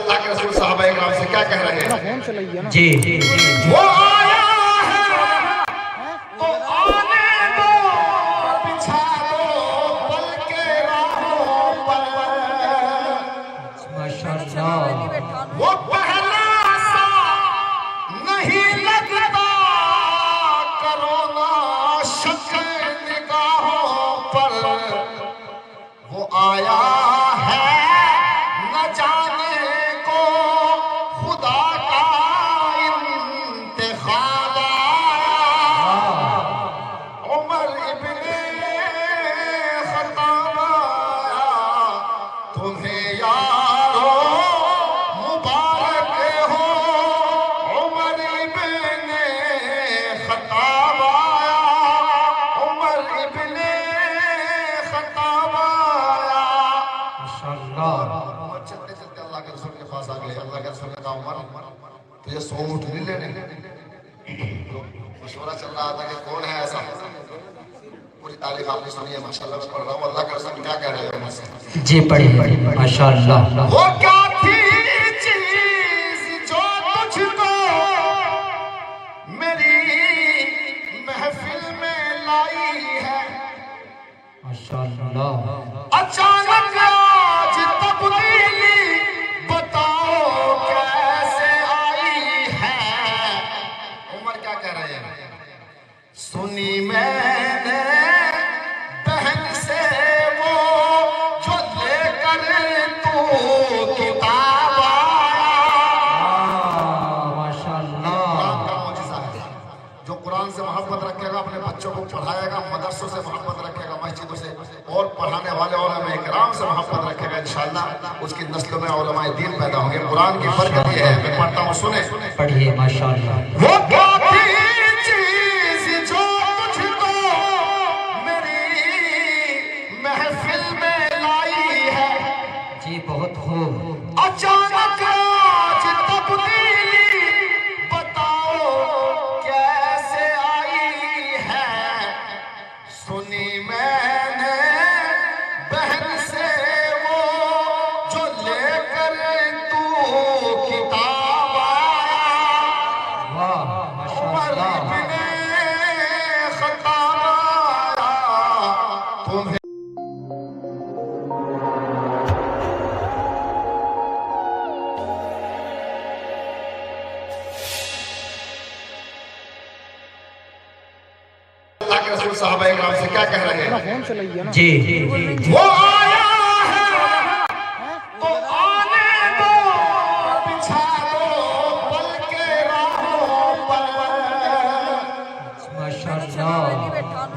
अल्लाह के रसूल साहब इकराम से क्या कह रहे हैं? जी वो आया है तो आने दो, बिछा दो पल के राहों पर। माशाअल्लाह। वो पहला सा नहीं लगता, करो ना शक निगाहों पर। वो आया है न जाने को खुदा का इंतखाब आया। उमर इब्ने खत्ताब आया, तुम्हें यारो मुबारक हो। उमर इब्ने खत्ताब आया, उमर इब्ने खत्ताब आया। उमर चलते चलते अल्लाह के रसूल के पास आ गए। अल्लाह के रसूल ने कहा, उमर तुझे 100 ऊँट नहीं लेने? मशवरा चल रहा था कि कौन है ऐसा। पूरी तारीफ आपने सुनी है, माशाल्लाह मैं पढ़ रहा हूँ। अल्लाह के रसूल क्या कह रहे हैं उमर से? जी पढ़िए माशाअल्लाह। वो क्या थी चीज जो तुझको मेरी महफिल में लाई है? माशाअल्लाह। अचानक आज तब्दीली बताओ कैसे आई है? उमर क्या कह रहे हैं? सुनी मैंने बहन से वो जो लेकर तू किताब आया। माशाअल्लाह। कुरान का मौजिज़ा है। जो कुरान से मोहब्बत रखेगा, अपने बच्चों को पढ़ाएगा, मदरसों से मोहब्बत रखेगा, मस्जिदों से, और पढ़ाने वाले उलमा इकराम से मोहब्बत रखेगा, इंशाअल्लाह उसकी नस्लों में उलमाए दीन पैदा होंगे। कुरान की बरकत ये है। मैं पढ़ता हूँ, सुने। पढ़िए माशाअल्लाह। वो क्या थी चीज जो तुझको मेरी महफिल में लाई है? जी बहुत खूब। अचानक आज तब्दीली बताओ कैसे आई है? सुनी मैंने बहन से वो जो लेकर तू किताब आया। वाह उमर माशाअल्लाह। इब्ने खत्ताब आया, तुम्हें अल्लाह के रसूल साहब इकराम से क्या कह रहे हैं? जी वो आया है तो आने दो, बिछा दो पल के राहों पर। माशाअल्लाह।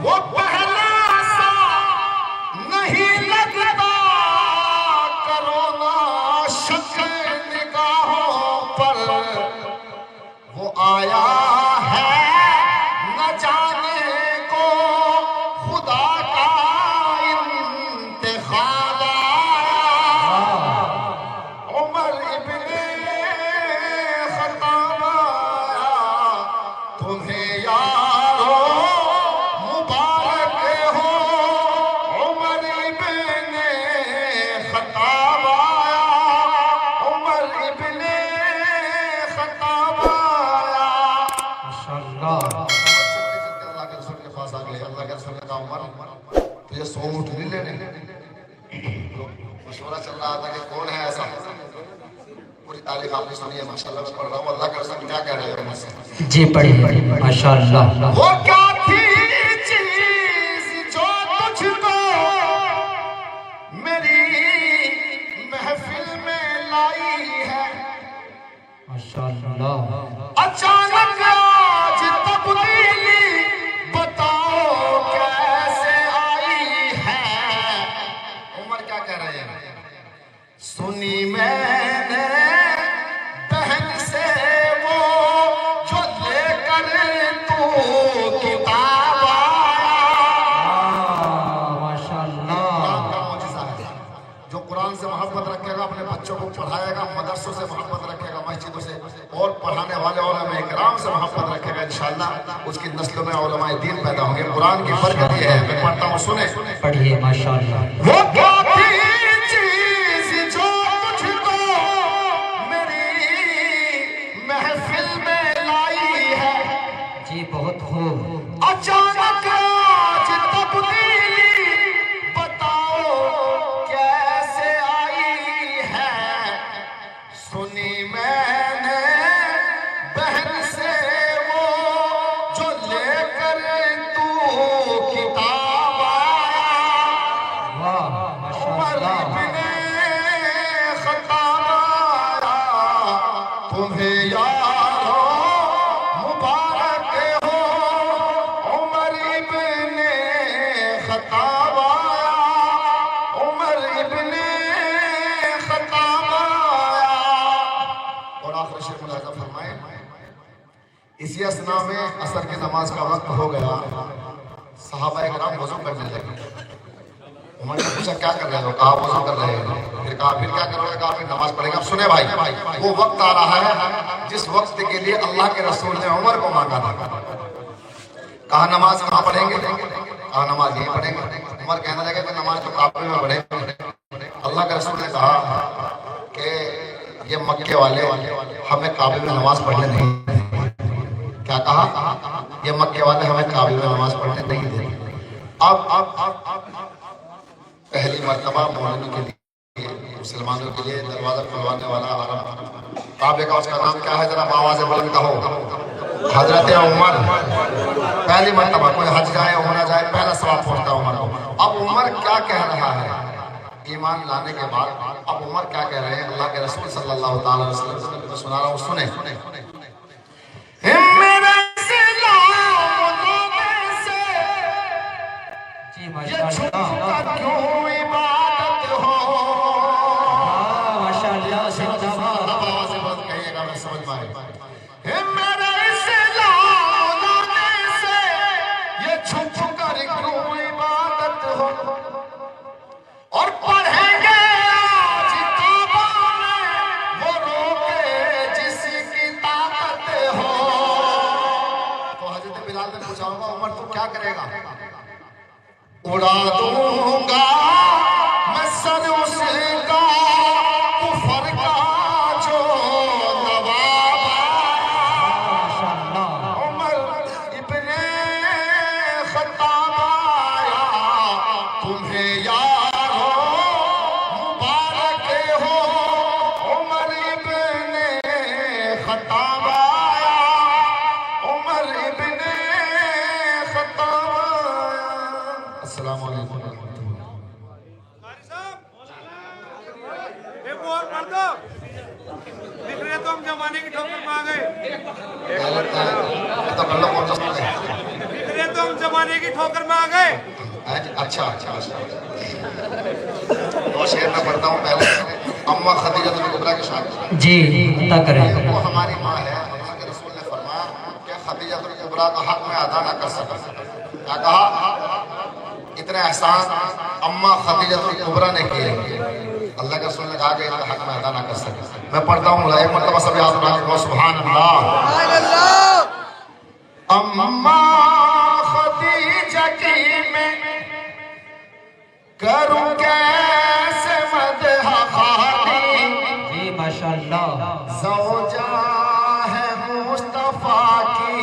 वो पहला सा नहीं लगता, करो ना शक निगाहों पर। वो आया है न जाने को खुदा का इंतखाब आया। उमर इब्ने खत्ताब आया, तुम्हें यारो मुबारक हो। उमर इब्ने खत्ताब आया, उमर इब्ने खत्ताब आया। माशाअल्लाह। चलते चलते अल्लाह के रसूल के पास आ गए। अल्लाह के रसूल ने कहा, उमर तुझे 100 ऊँट नहीं लेने? मशवरा चल रहा था कि कौन है ऐसा। पूरी तारीफ आपने सुनी है, माशाल्लाह मैं पढ़ रहा हूँ। अल्लाह के रसूल क्या कह रहे हैं उमर से? जी पढ़िए माशाअल्लाह। वो क्या थी चीज जो तुझको मेरी महफिल में लाई है? माशाअल्लाह। अचानक आज तब्दीली बताओ कैसे आई है? उमर क्या कह रहे हैं? सुनी मैंने बहन से वो जो लेकर तू किताब आया। माशाअल्लाह। कुरान का मौजिज़ा है। जो कुरान से मोहब्बत रखेगा, अपने बच्चों को पढ़ाएगा, मदरसों से मोहब्बत रखेगा, मस्जिदों से, और पढ़ाने वाले उलमा इकराम से मोहब्बत रखेगा, इंशाअल्लाह उसकी नस्लों में उलमाए दीन पैदा होंगे। कुरान की बरकत ये है। मैं पढ़ता हूँ, सुने। पढ़िए माशाअल्लाह। वो क्या थी चीज जो तुझको तुम्हें यारो मुबारक हो उमर इब्ने खत्ताब आया, उमर इब्ने खत्ताब आया। और आखिर शेख मुलाज़ा फरमाए, इसी असना में असर की नमाज का वक्त हो गया, सहाबा इकराम वज़ू करने लगे। उमर ने पूछा क्या कर रहे हो? कहा वज़ू कर रहे हो। फिर कहा फिर क्या करोगे? कहा फिर नमाज पढ़ेंगे। अब सुने भाई, वो वक्त आ रहा है जिस वक्त के लिए अल्लाह के रसूल ने उमर को मांगा था। कहा नमाज कहाँ पढ़ेंगे? कहा नमाज यहीं पढ़ेंगे। उमर कहने लगे कि नमाज तो काबे में पढ़ेंगे। अल्लाह के रसूल ने कहा कि ये मक्के वाले हमें काबे में नमाज पढ़ने नहीं, क्या कहा? ये मक्के वाले हमें काबे में नमाज पढ़ने नहीं देते। अब पहली मर्तबा मौलवी के लिए, मुसलमानों के लिए दरवाजा खुलवाने वाला काबे का, उसका नाम क्या है? जरा आवाज़ बुलंद कहो। हजरत उमर। पहली मर्तबा कोई हज जाए उमरा जाए, पहला सवाब पहुंचता उमर को। अब उमर क्या कह रहा है ईमान लाने के बाद? अब उमर क्या कह रहे हैं? अल्लाह के रसूल सल्लल्लाहु अलैहि वसल्लम को सुना रहा हूँ, सुने। जी माशाअल्लाह, क्यों इबादत हो? माशाअल्लाह, जिंदाबाद। आवाज़ बुलंद कहिएगा, मैं समझ में आए। मेरे इस्लाम लाने से ये छुप कर क्यों इबादत हो? और पढ़ेंगे आज काबा में वो रोके जिसकी ताकत हो। तो हजरत बिलाल ने पूछा होगा, उमर तू क्या करेगा? उड़ा दूंगा मैं सर उसका कुफर का जो नवाब आया, उमर इब्ने खत्ताब आया, तुम्हें यारो मुबारक हो उमर इब्ने खत्ताब आया, उमर इब्ने खत्ताब आया। अस्सलाम वालेकुम। लिख रहे तो हम जमाने की ठोकर में आ गए। तो गल्ला कौन सा है? लिख रहे तो हम जमाने की ठोकर में आ गए। अच्छा अच्छा। दो शेर में पढ़ता हूँ। पहले अम्मा खदीजा कुबरा की शादी। जी अता करें। वो हमारी माँ है। अल्लाह के रसूल ने फरमाया कि खदीजा कुबरा का हक में अदा न कर सका। क्या कहा? इतने एहसान अम्मा खदीजा कुबरा ने किए, अल्लाह के रसूल ने कहा कि इनका हक में अदा ना कर सके। मैं पढ़ता हूँ, एक मरतबा सभी हाथ उठा के कहो सुभान अल्लाह। अम्मा खदीजा की मैं करूँ कैसे मदह खाली, जी माशाअल्लाह, ज़ौजा है मुस्तफा की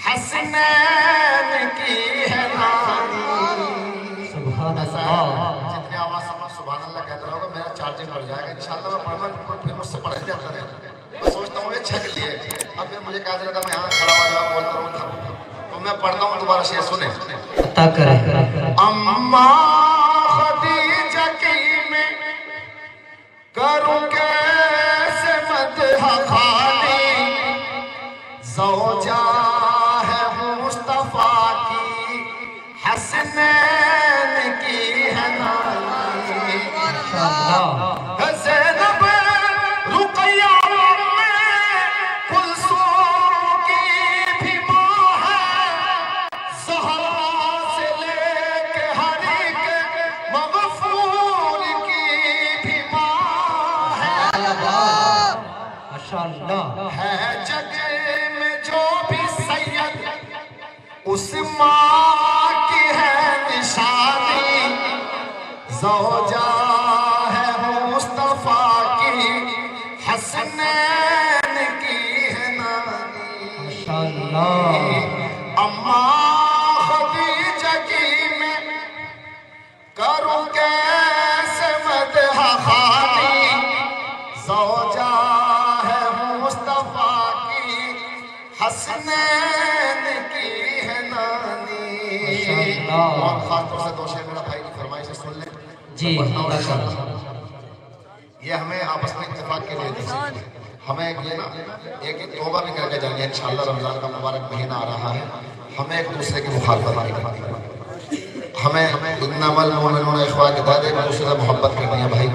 हसनैन की है नानी। सुभान अल्लाह। जितनी आवाज समझ सुभान अल्लाह कहते रहोगे मेरा चार्जिंग बढ़ जाएगा इंशाल्लाह। मैं पढ़ना फिर मुझसे पढ़ जाता है। मैं सोचता हूँ ये छक लिए, अब फिर मुझे कहा जाएगा मैं यहाँ खड़ा हो जाऊँ बोलता रहूँ। तो मैं पढ़ता हूँ, दोबारा शेर सुने। अता करें। अम्मा खदीजा की मैं करूँ कैसे मदह खाली, ज़ौजा है मुस्तफा की हसनैन की है नानी। माशाअल्लाह। ज़ैनब रुक़ैया में कुलसूम की भी माँ है, ज़हरा से लेके हर एक मग़फ़ूर की भी माँ है। माशाअल्लाह। है जग में जो भी सैयद उस माँ की है निशानी, ज़ौजा है मुस्तफा की हसनैन की है नानी। माशाअल्लाह। अम्मा खदीजा की मैं करूँ कैसे मदह खाली, ज़ौजा है मुस्तफा की हसनैन की है नानी। माशाअल्लाह। और खासतौर से दो शेर मेरा भाई की फरमाइश सुन ले। जी ये हमें आपस में इत्तेफाक के लिए दी। हमें ये ना एक तौबा भी करके जाएंगे इंशाअल्लाह। रमजान का मुबारक महीना आ रहा है, हमें एक दूसरे की मुखालफत नहीं करनी, हमें इन्नमल मोमिनून इख्वा के तहत एक दूसरे से मोहब्बत करनी है भाई।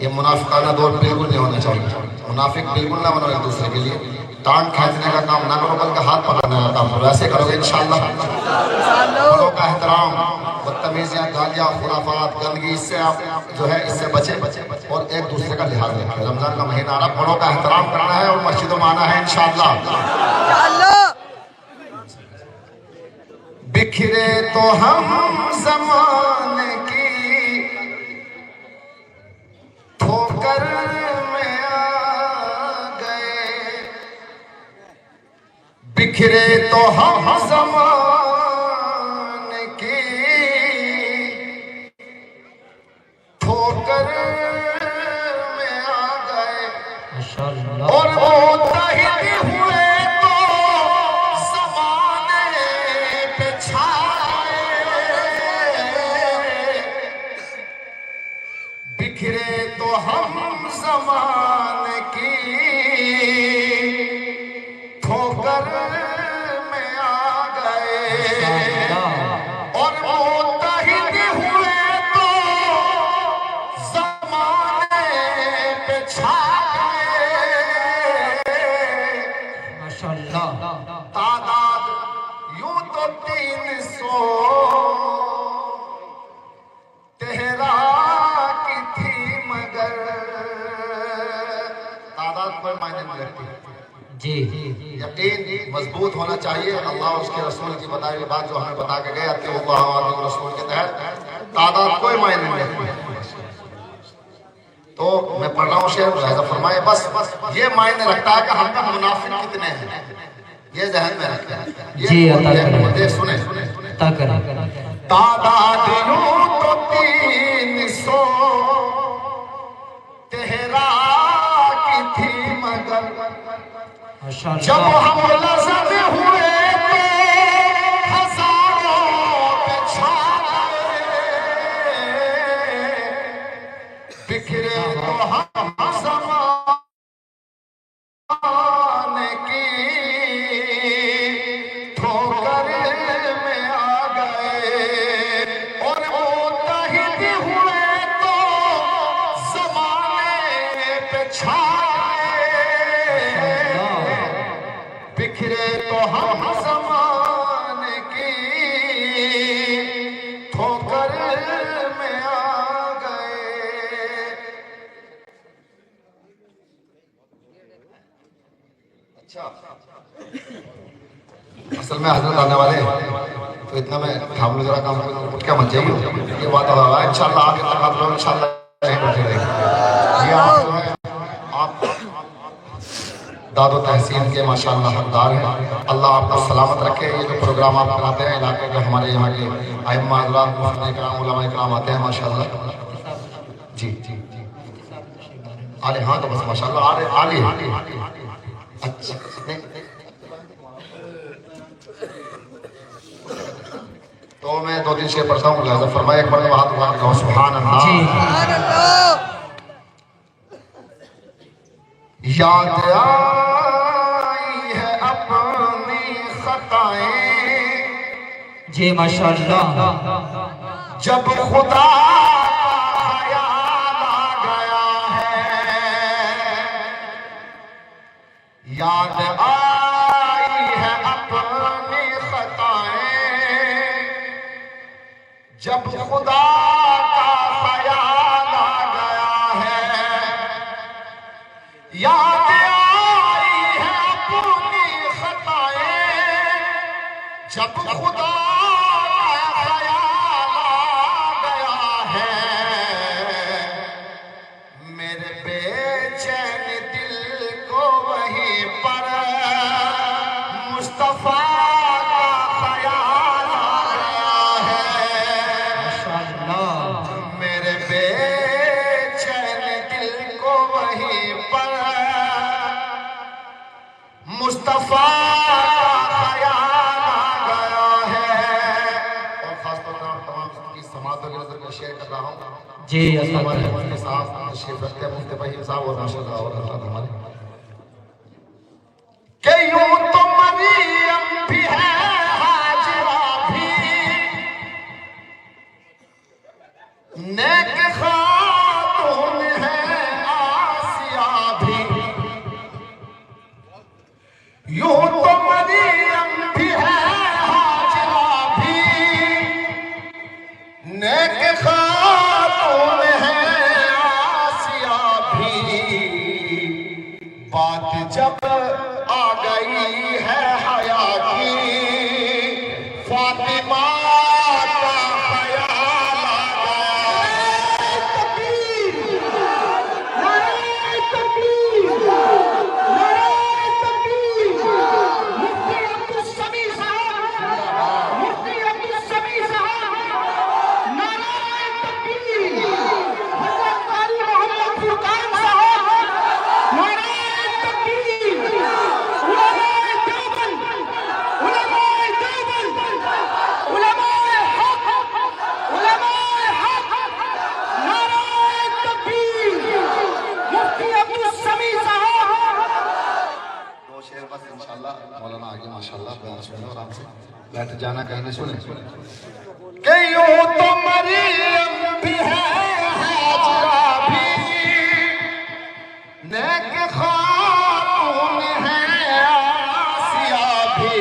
ये मुनाफिकाना दौर बिल्कुल नहीं होना चाहिए, मुनाफिक बिल्कुल ना बनो एक दूसरे के लिए, टांग खींचने का काम ना करो बल्कि हाथ पकड़ने का काम करो। ऐसे करोगे इंशाअल्लाह। बड़ों का एहतराम, बदतमीजियां, गालियां, खुराफात, गंदगी, इससे आप जो है इससे बचे और एक दूसरे का लिहाज रखें। रमजान का महीना आ रहा, बड़ों का एहतराम करना है और मस्जिदों में आना है इंशाअल्लाह। बिखरे तो हम ज़माने की ठोकर में आ गए, बिखरे तो हम ज़माने की ठोकर में आ गए, माशाअल्लाह। और मुत्तहिद हुए तो ज़माने पे छाए, बिखरे तो हम ज़माने की ठोकर में आ गए, और मुत्तहिद हुए तो ज़माने पे छाए। माशाअल्लाह। तादाद यूं तो 300 तेहरा की थी, मगर तादाद पर मायने नहीं रखती। जी यकीन मजबूत होना चाहिए। अल्लाह उसके रसूल की बताई हुई बात जो हमें बता के गए, अल्लाह रसूल के तहत तादाद कोई मायने नहीं रखती। तो मैं पढ़ रहा हूँ शेर, मुलाहिजा फरमाए। बस ये मायने रखता है कि हम में मुनाफिक कितने हैं, ये जहन में रखें। जी, अता करें। मुझे सुने, अता करें। तादाद यूं तो 300 तेहरा की थी, मगर जब माशाअल्लाह। हम लज़्ज़त हुए तो हज़ारों पे छाए, बिखरे तो हम ज़माने की ठोकर में आ गए, और मुत्तहिद हुए तो ज़माने पे छाए, बिखरे तो हम ज़माने की ठोकर में आ गए। अच्छा, असल में हजरत आने वाले तो इतना मैं थाम लो, जरा काम उठ के मत जाइए। ये बात होगा इंशाल्लाह, आगे तक आप लोग इंशाल्लाह यहीं बैठे रहेंगे। ये आप जो है आप दादो तहसीन के माशाअल्लाह हकदार हैं। अल्लाह आपको सलामत रखे। ये जो प्रोग्राम आप कराते हैं इलाके के, हमारे यहाँ के अइम्मा हज़रात, मुफ़्ती इकराम, उलमा इकराम आते हैं माशाअल्लाह। जी जी आले, हाँ तो बस माशाअल्लाह आले। अच्छा, तो मैं 2 दिन शेर पढ़ता हूँ, लिहाजा फरमाए। एक बार हाथ उठा के सुभान अल्लाह। याद आई है अपनी खताएं, जी माशाअल्लाह। जब खुदा का ख्याल आ गया है, याद आई है अपनी खताएं, जब खुदा का ख्याल आ गया है, याद आई है अपनी खताएं, जब खुदा का ख्याल आ गया है, मेरे बेचैन दिल को वहीं पर मुस्तफा का ख्याल आ गया है। माशाअल्लाह। मेरे बेचैन दिल को वहीं पर मुस्तफा का ख्याल आ गया है। और खासतौर पर तमाम की समात वगैरह से शेयर कर रहा हूँ। जी, हमारे मुफ्ती साहब तशरीफ रखते हैं, मुफ्ती फहीम साहब और माशाअल्लाह और हजरत हमारे बात जब आ गई है हया की, फातिमा का ख्याल आ मौलाना आगे माशाल्लाह बयान सुनो आराम से, बैठ जाना कहीं ना सुने कि यूं तो मरियम भी है हाजरा भी, नेक खातून है आसिया भी,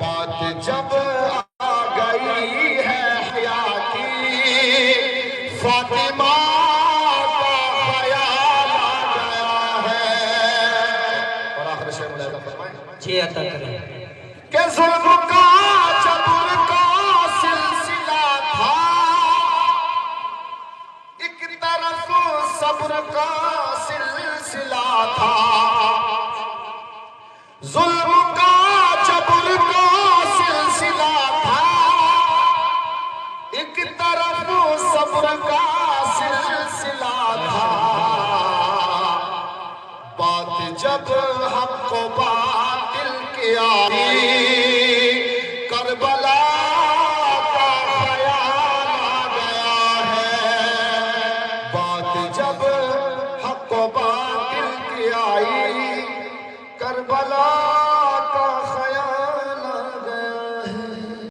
बात जब आ गई है हया की, फातिमा जी अता करें के जुल्म का जबर का सिलसिला था, एक तरफ सब्र का सिलसिला था, जुल्म का जबर का सिलसिला था, एक तरफ सब्र का सिलसिला था, बात जब हमको बातिल की आई, करबला का ख्याल आ गया है, बात जब हमको बातिल की आई, करबला